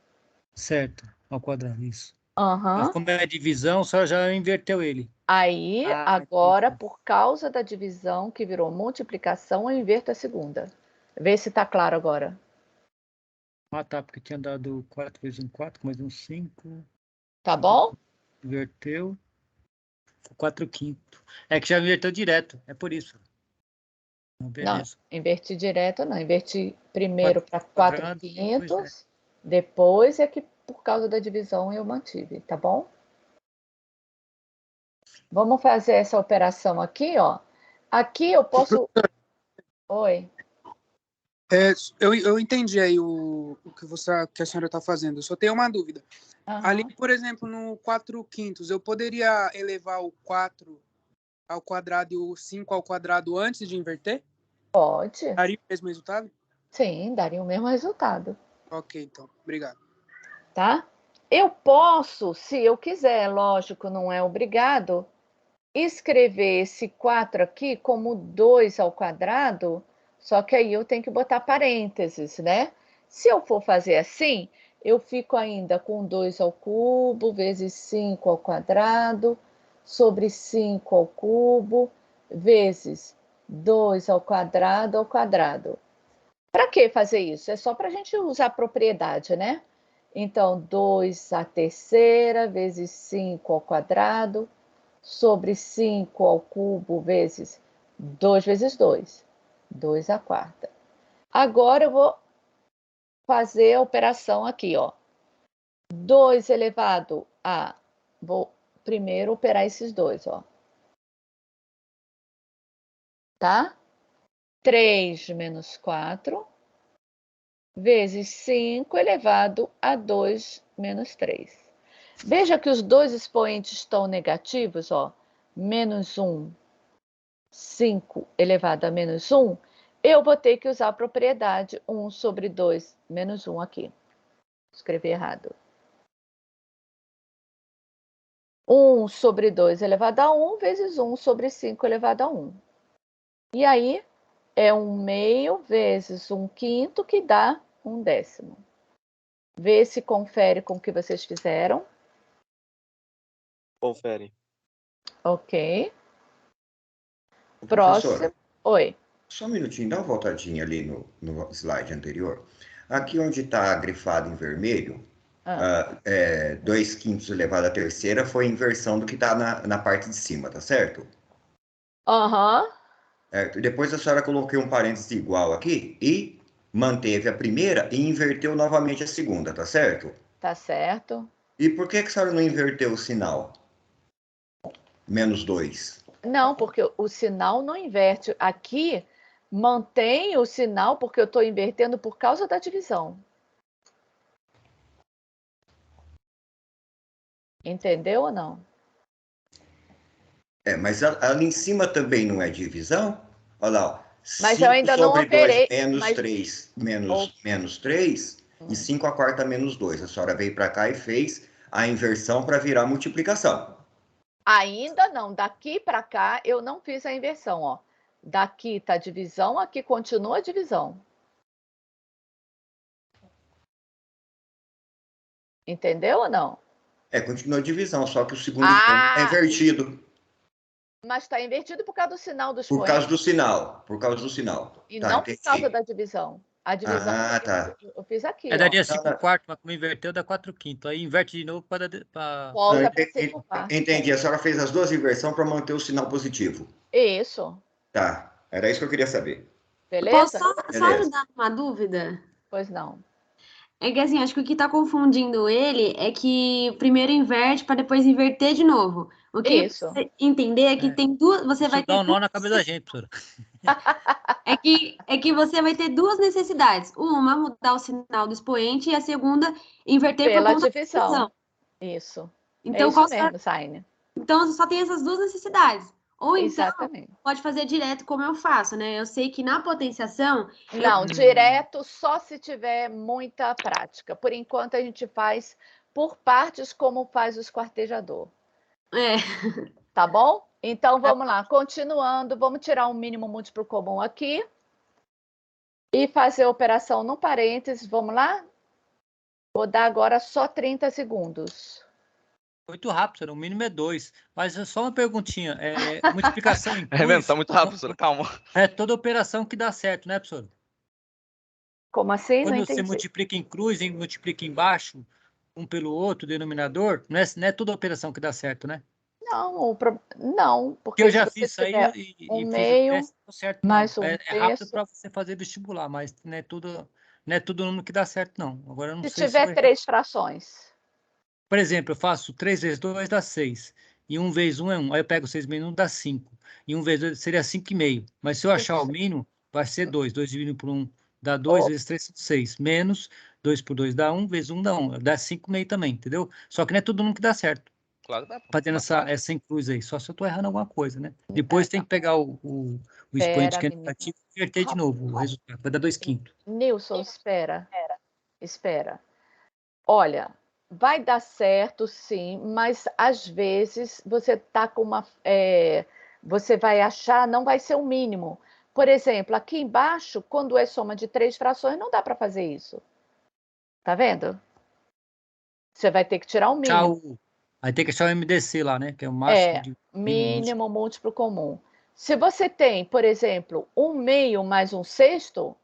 Certo. Ao quadrado, isso. Aham. Mas como é a divisão, a senhora já inverteu ele. Aí, Ah, agora, entendi. por causa da divisão que virou multiplicação, eu inverto a segunda. Vê se está claro agora. Ah, tá. Porque tinha dado 4 vezes 1, 4, mais um 5. Tá bom? Inverteu. 4/5. É que já inverteu direto. É por isso. Então, Não, beleza. inverti direto, não. Inverti primeiro para Quadrado, depois 4/5, depois é que por causa da divisão eu mantive, tá bom? Vamos fazer essa operação aqui, ó. Aqui eu posso... Oi. Eu entendi aí o que a senhora está fazendo. Eu só tenho uma dúvida. Aham. Ali, por exemplo, no 4/5, eu poderia elevar o 4 ao quadrado e o 5 ao quadrado antes de inverter? Pode. Daria o mesmo resultado? Sim, daria o mesmo resultado. Ok, então. Obrigado. Tá? Eu posso, se eu quiser, lógico, não é obrigado, escrever esse 4 aqui como 2 ao quadrado, só que aí eu tenho que botar parênteses, né? Se eu for fazer assim, eu fico ainda com 2 ao cubo vezes 5 ao quadrado, sobre 5 ao cubo, vezes 2 ao quadrado. Para que fazer isso? É só para a gente usar a propriedade, né? Então, 2 à terceira vezes 5 ao quadrado, sobre 5 ao cubo vezes 2 vezes 2, 2 à quarta. Agora eu vou fazer a operação aqui, ó. 2 elevado a... Vou primeiro operar esses dois, ó. Tá? 3 menos 4 vezes 5 elevado a 2 menos 3. Veja que os dois expoentes estão negativos, ó. Menos 1, 5 elevado a menos 1. Eu vou ter que usar a propriedade 1 sobre 2 menos 1 aqui. Escrevi errado. 1 sobre 2 elevado a 1 vezes 1 sobre 5 elevado a 1. E aí, é 1/2 vezes 1/5 que dá 1/10. Vê se confere com o que vocês fizeram. Confere. Ok. Professora, Próximo. Oi. só um minutinho, dá uma voltadinha ali no slide anterior. Aqui onde está grifado em vermelho, 2/5 elevado à terceira foi a inversão do que está na parte de cima, tá certo? Aham. Depois a senhora colocou um parênteses igual aqui e manteve a primeira e inverteu novamente a segunda, tá certo? Tá certo. E por que a senhora não inverteu o sinal? Menos 2. Não, porque o sinal não inverte. Aqui mantém o sinal porque eu estou invertendo por causa da divisão. Entendeu ou não? Mas ali em cima também não é divisão? Olha lá, ó. Mas eu 5 ainda não sobre 2 operei. menos Mas 3 menos 3 e 5 à quarta menos 2. A senhora veio para cá e fez a inversão para virar multiplicação. ainda não. Daqui para cá eu não fiz a inversão, ó. Daqui está divisão, aqui continua a divisão. Entendeu ou não? Continua a divisão, só que o segundo expoente é invertido. Mas está invertido por causa do sinal do Por expoente. causa do sinal. Por causa do sinal. E Tá, não por causa entendi. da divisão. A divisão tá. eu fiz aqui, ó. Daria 5/4, mas como inverteu, dá 4/5. Aí inverte de novo para... Volta para 5/4. Entendi. A senhora fez as duas inversões para manter o sinal positivo. Isso. Tá. Era isso que eu queria saber. Beleza? Posso só ajudar numa dúvida? Pois não. É que assim, acho que o que tá confundindo ele é que primeiro inverte para depois inverter de novo. O que Isso. você entender é que tem duas, você vai Isso dá ter um nó na cabeça da gente, professora. é que você vai ter duas necessidades. Uma, mudar o sinal do expoente, e a segunda, inverter Pela por conta da divisão. divisão. Isso. Então, é isso mesmo, Saine. Então, você só tem essas duas necessidades. Ou então, Exatamente. pode fazer direto como eu faço, né? Eu sei que na potenciação... Não, direto só se tiver muita prática. Por enquanto, a gente faz por partes como faz o esquartejador. É. Tá bom? Então, vamos lá. Continuando, vamos tirar um mínimo múltiplo comum aqui. E fazer a operação no parênteses. Vamos lá? Vou dar agora só 30 segundos. Muito rápido, senhor. O mínimo é 2. Mas é só uma perguntinha. Multiplicação em Renan, cruz tá muito rápido, professora. Calma. é toda operação que dá certo, né, professor? Como assim? Não Quando você entendi. multiplica em cruz e multiplica embaixo, um pelo outro, o denominador, não é toda operação que dá certo, né? Não, Porque porque eu se já você fiz isso aí tiver e um fiz o meio teste, não deu certo, não. mais um É rápido terço. para você fazer vestibular, mas não é tudo número que dá certo, não. Agora eu não Se sei se tiver vai. 3 frações. Por exemplo, eu faço 3 vezes 2 dá 6. E 1 vezes 1 é 1. Aí eu pego 6 menos 1 dá 5. E 1 vezes 2 seria 5,5. Mas se eu achar o mínimo, vai ser 2. 2 dividido por 1 dá 2, Oh, vezes 3 são 6. Menos 2 por 2 dá 1, vezes 1 dá 1. Dá 5,5 também, entendeu? Só que não é todo mundo que dá certo. Claro que dá, pô. Fazendo Matemática. essa inclus aí. Só se eu estou errando alguma coisa, né? Depois tem tá. que pegar o expoente Espera, que é menino. negativo e inverter de novo o resultado. Vai dar 2 quintos. Nilson, espera. Espera. Olha, vai dar certo, sim, mas às vezes você tá com você vai achar, não vai ser o mínimo. Por exemplo, aqui embaixo, quando é soma de 3 frações, não dá para fazer isso. Tá vendo? Você vai ter que tirar o mínimo. Aí tem que achar o MDC lá, né? Que é o máximo É, de mínimo múltiplo. mínimo múltiplo comum. Se você tem, por exemplo, 1/2 mais 1/6,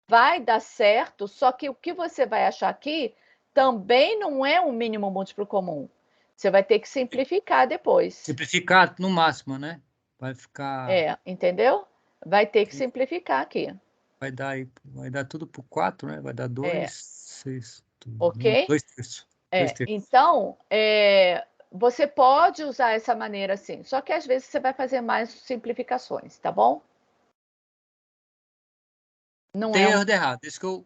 vai dar certo, só que o que você vai achar aqui também não é um mínimo múltiplo comum. Você vai ter que simplificar depois. Simplificar no máximo, né? Vai ficar. Entendeu? Vai ter que simplificar aqui. Vai dar tudo por 4, né? Vai dar 2, 6, Ok? 2 terços. 2 terços. Então, você pode usar essa maneira assim, só que às vezes você vai fazer mais simplificações, tá bom? Não Tem é erro de errado, desde que eu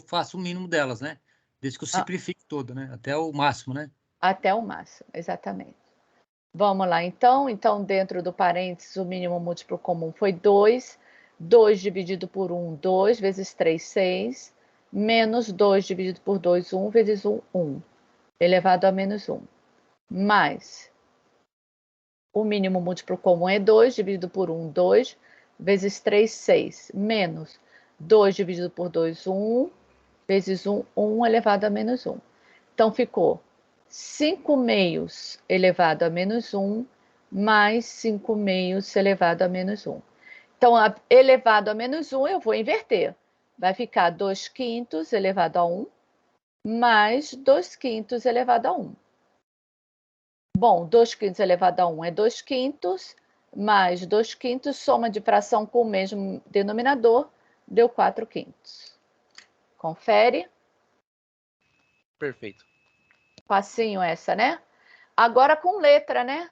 faço o mínimo delas, né? Desde que eu simplifique todo, né? Até o máximo, né? até o máximo, exatamente. Vamos lá, então. Então, dentro do parênteses, o mínimo múltiplo comum foi 2. 2 dividido por 1, 2 vezes 3, 6. Menos 2 dividido por 2, 1 vezes 1, 1. Elevado a menos 1. Mais o mínimo múltiplo comum é 2 dividido por 1, 2 vezes 3, 6. Menos 2 dividido por 2, 1 vezes 1, 1 elevado a menos 1. Então, ficou 5 meios elevado a menos 1 mais 5 meios elevado a menos 1. Então, elevado a menos 1 eu vou inverter. Vai ficar 2 quintos elevado a 1 mais 2 quintos elevado a 1. Bom, 2 quintos elevado a 1 é 2 quintos, mais 2 quintos, soma de fração com o mesmo denominador, deu 4 quintos. Confere. Perfeito. Facinho essa, né? Agora com letra, né?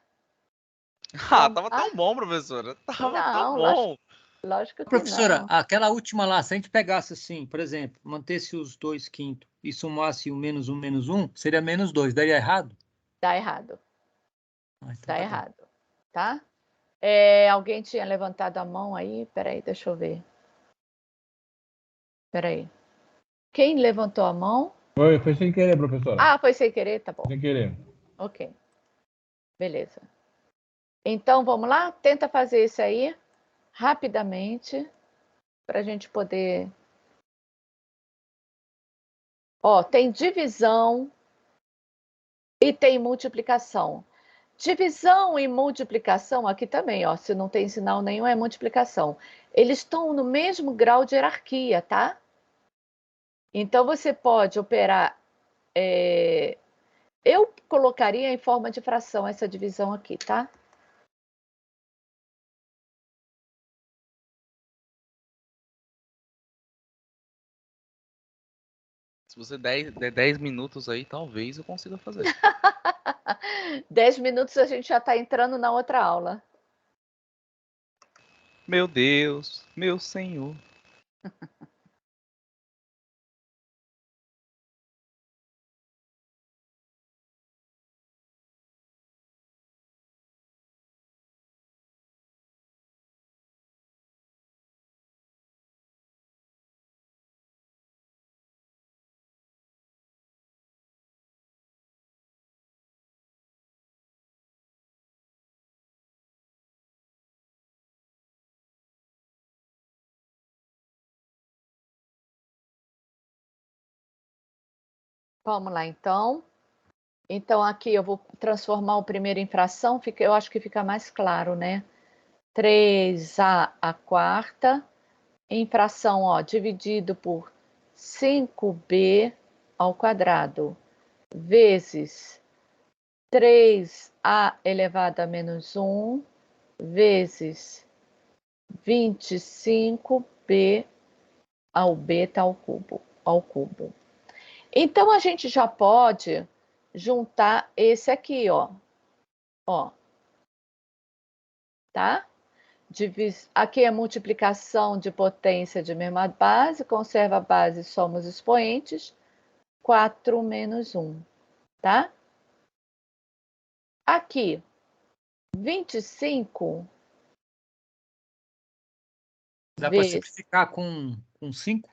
Tava tão bom, professora. Tava tão Não, bom. lógico que Professora, não. aquela última lá, se a gente pegasse assim, por exemplo, mantesse os 2 quintos e somasse o menos 1, seria menos 2. Daria errado? Dá errado. Ah, então Dá tá bom. errado. Tá? Alguém tinha levantado a mão aí? Peraí, deixa eu ver. Peraí. Quem levantou a mão? Foi sem querer, professora. Ah, foi sem querer? Tá bom. Sem querer. Ok. Beleza. Então, vamos lá? Tenta fazer isso aí rapidamente para a gente poder. Ó, tem divisão e tem multiplicação. Divisão e multiplicação aqui também, ó. Se não tem sinal nenhum, é multiplicação. Eles estão no mesmo grau de hierarquia, tá? Então você pode operar. Eu colocaria em forma de fração essa divisão aqui, tá? Se você der 10 minutos aí, talvez eu consiga fazer. 10 minutos a gente já está entrando na outra aula. Meu Deus, meu Senhor. Vamos lá, então. Então, aqui eu vou transformar o primeiro em fração, eu acho que fica mais claro, né? 3a à quarta, em fração, ó, dividido por 5b ao quadrado, vezes 3a elevado a menos 1, vezes 25b ao beta ao cubo. Então, a gente já pode juntar esse aqui, ó. Tá? Aqui é multiplicação de potência de mesma base, conserva a base, somos expoentes, 4 menos 1, tá? Aqui, 25 Dá para vezes... simplificar com 5?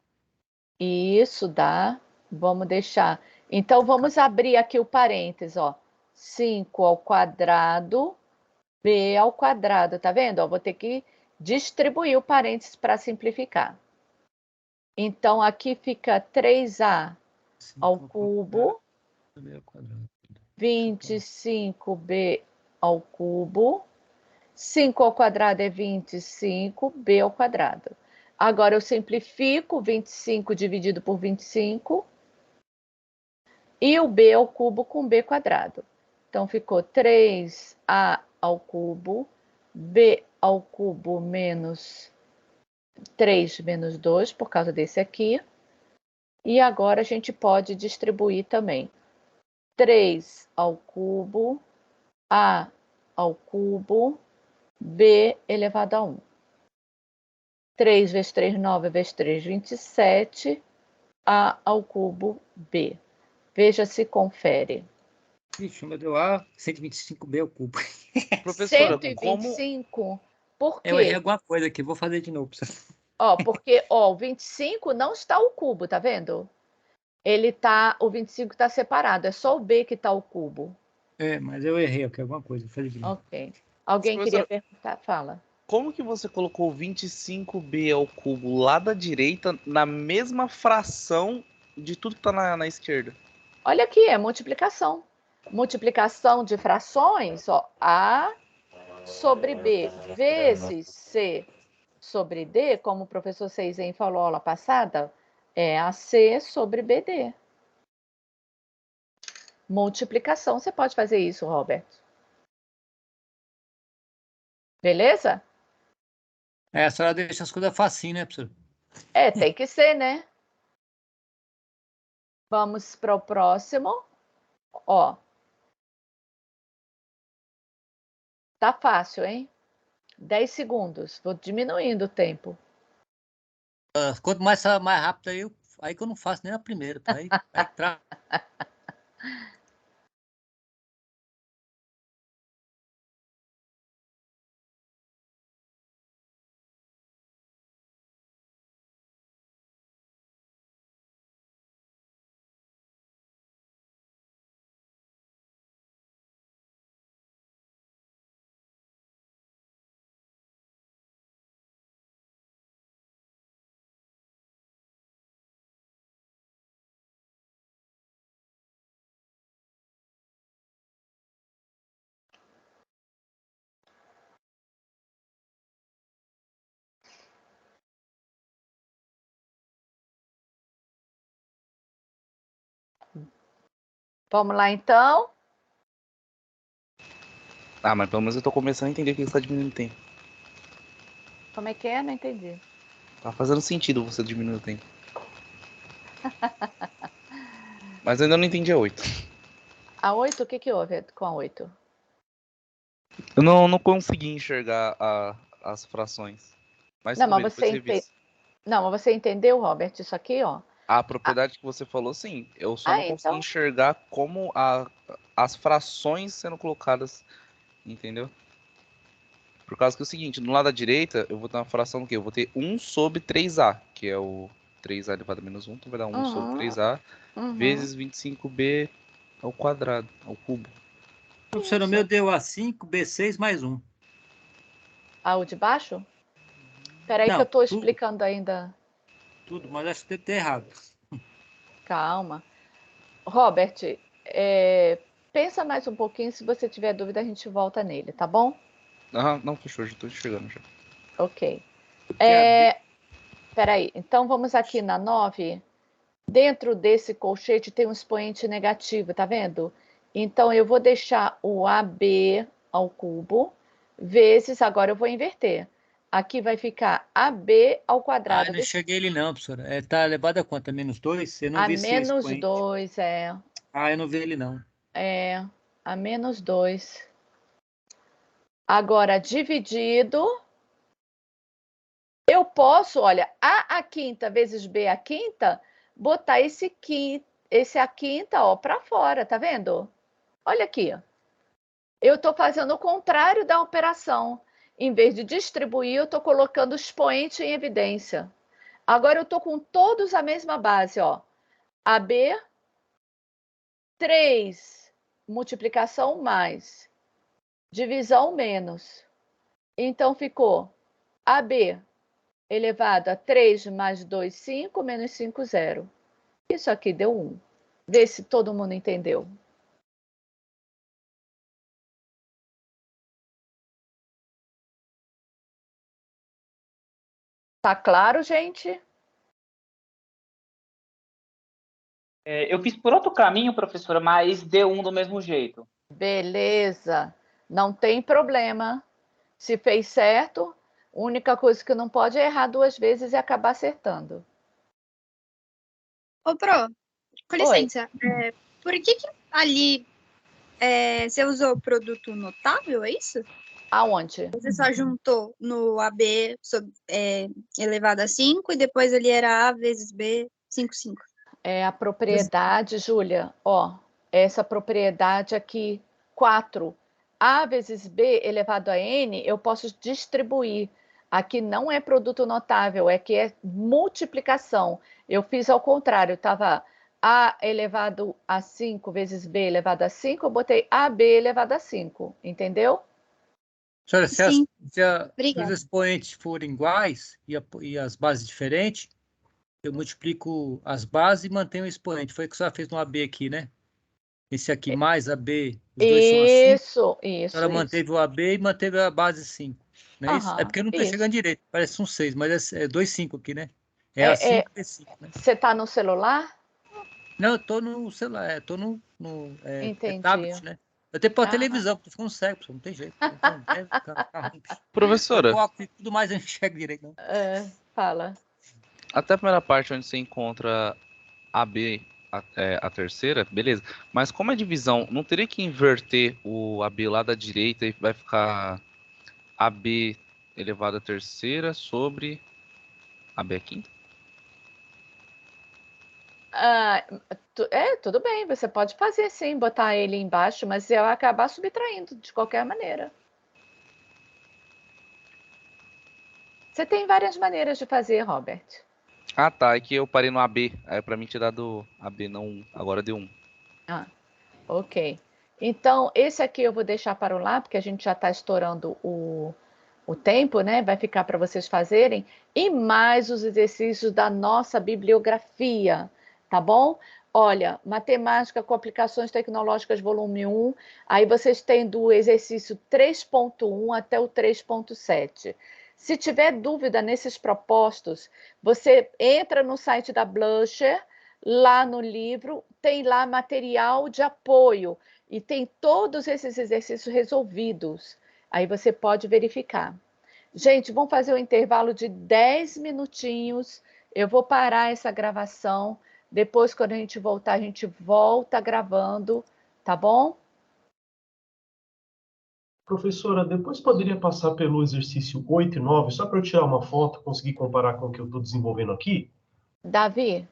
Isso dá. Vamos deixar. Então, vamos abrir aqui o parênteses, ó. 5 ao quadrado, b ao quadrado, tá vendo? Ó, vou ter que distribuir o parênteses para simplificar. Então, aqui fica 3a ao cubo, 25b ao cubo, 5 ao quadrado é 25, b ao quadrado. Agora, eu simplifico 25 dividido por 25 e o b ao cubo com b quadrado. Então, ficou 3a ao cubo, b ao cubo menos 3 menos 2, por causa desse aqui. E agora a gente pode distribuir também. 3 ao cubo, a ao cubo, b elevado a 1. 3 vezes 3, 9 vezes 3, 27, a ao cubo, b. Veja se confere. Ixi, meu Deus, A, 125B ao cubo. Professora, 125, por Eu errei quê? alguma coisa aqui, vou fazer de novo. Ó, porque ó, o 25 não está ao cubo, tá vendo? O 25 está separado, é só o b que está ao cubo. É, mas eu errei aqui alguma coisa, vou fazer de novo. Ok. Alguém queria perguntar? Fala. Como que você colocou 25b ao cubo lá da direita na mesma fração de tudo que está na esquerda? Olha aqui, é multiplicação. Multiplicação de frações, ó, A sobre B vezes C sobre D, como o professor Seizen falou aula passada, é AC sobre BD. Multiplicação, você pode fazer isso, Roberto. Beleza? A senhora deixa as coisas facinho, né, professor? É, tem que ser, né? Vamos para o próximo. Ó. Tá fácil, hein? 10 segundos. Vou diminuindo o tempo. Quanto mais rápido aí que eu não faço nem a primeira. Aí trava. Vamos lá, então. Ah, mas pelo menos eu tô começando a entender o que você está diminuindo o tempo. Como é que é? Não entendi. Tá fazendo sentido você diminuir o tempo. Mas eu ainda não entendi a 8. A 8, o que houve com a 8? Eu não consegui enxergar as frações. Mas Não, tudo bem, mas depois revisa. Não, mas você entendeu, Robert, isso aqui, ó? A propriedade que você falou, sim. Eu só não consegui então... enxergar como as frações sendo colocadas, entendeu? Por causa que é o seguinte, no lado da direita, eu vou ter uma fração do quê? Eu vou ter 1 sobre 3a, que é o 3a elevado a menos 1, então vai dar 1 sobre 3a, vezes 25b ao quadrado, ao cubo. Professor, o meu deu A5, B6 mais 1. Ah, o de baixo? Espera aí que eu estou explicando ainda. Tudo, mas acho que deve ter errado. Calma. Robert, pensa mais um pouquinho, se você tiver dúvida a gente volta nele, tá bom? Não, fechou, já tô chegando já. Ok. Peraí, então vamos aqui na 9. Dentro desse colchete tem um expoente negativo, tá vendo? Então, eu vou deixar o AB ao cubo, vezes, agora eu vou inverter. Aqui vai ficar AB ao quadrado. Não cheguei ele não, professora. Tá elevado a quanto? A menos 2? Eu não A vi esse menos expoente. 2, eu não vi ele não. A menos 2. Agora, dividido, eu posso, olha, A à quinta vezes B à quinta, botar esse a quinta, ó, para fora, tá vendo? Olha aqui. Eu estou fazendo o contrário da operação. Em vez de distribuir, eu estou colocando o expoente em evidência. Agora eu estou com todos a mesma base, ó. AB, 3, multiplicação mais, divisão menos. Então ficou AB elevado a 3 mais 2, 5, menos 5, 0. Isso aqui deu 1. Vê se todo mundo entendeu. Tá claro, gente? Eu fiz por outro caminho, professora, mas deu 1 do mesmo jeito. Beleza. Não tem problema. Se fez certo, a única coisa que não pode é errar 2 vezes e acabar acertando. Ô, Pro, com licença. Por que ali você usou o produto notável, é isso? Aonde? Você só juntou no AB elevado a 5 e depois ali era A vezes B, 5, 5. É a propriedade, Júlia, ó, essa propriedade aqui, 4. A vezes B elevado a N, eu posso distribuir. Aqui não é produto notável, é que é multiplicação. Eu fiz ao contrário, estava A elevado a 5 vezes B elevado a 5, eu botei AB elevado a 5, entendeu? Senhora, se os expoentes forem iguais e as bases diferentes, eu multiplico as bases e mantenho o expoente. Foi o que a senhora fez no AB aqui, né? Esse aqui mais AB, os dois são assim. Isso. A senhora manteve o AB e manteve a base 5. Não é isso? É porque eu não estou chegando direito. Parece um 6, mas é 2, 5 aqui, né? É A5 e B5. Né? Você está no celular? Não, eu estou no celular. Estou no tablet, né? Eu tenho para televisão, porque estou ficando cego, não tem jeito. Professora. Tudo mais eu não enxergo direito, não. Fala. Até a primeira parte onde você encontra AB, a terceira, beleza. Mas como é divisão, não teria que inverter o AB lá da direita e vai ficar AB elevado à terceira sobre AB à quinta? Tudo bem, você pode fazer sim, botar ele embaixo, mas eu acabar subtraindo de qualquer maneira. Você tem várias maneiras de fazer, Robert. Ah, tá. É que eu parei no AB. Aí pra mim tinha dado AB, não. Agora deu 1. Ok. Então, esse aqui eu vou deixar para lá, porque a gente já está estourando o tempo, né? Vai ficar para vocês fazerem. E mais os exercícios da nossa bibliografia, tá bom? Olha, matemática com aplicações tecnológicas, volume 1. Aí vocês têm do exercício 3.1 até o 3.7. Se tiver dúvida nesses propostos, você entra no site da Blusher, lá no livro, tem lá material de apoio e tem todos esses exercícios resolvidos. Aí você pode verificar. Gente, vamos fazer um intervalo de 10 minutinhos. Eu vou parar essa gravação. Depois, quando a gente voltar, a gente volta gravando, tá bom? Professora, depois poderia passar pelo exercício 8 e 9, só para eu tirar uma foto e conseguir comparar com o que eu estou desenvolvendo aqui? Davi?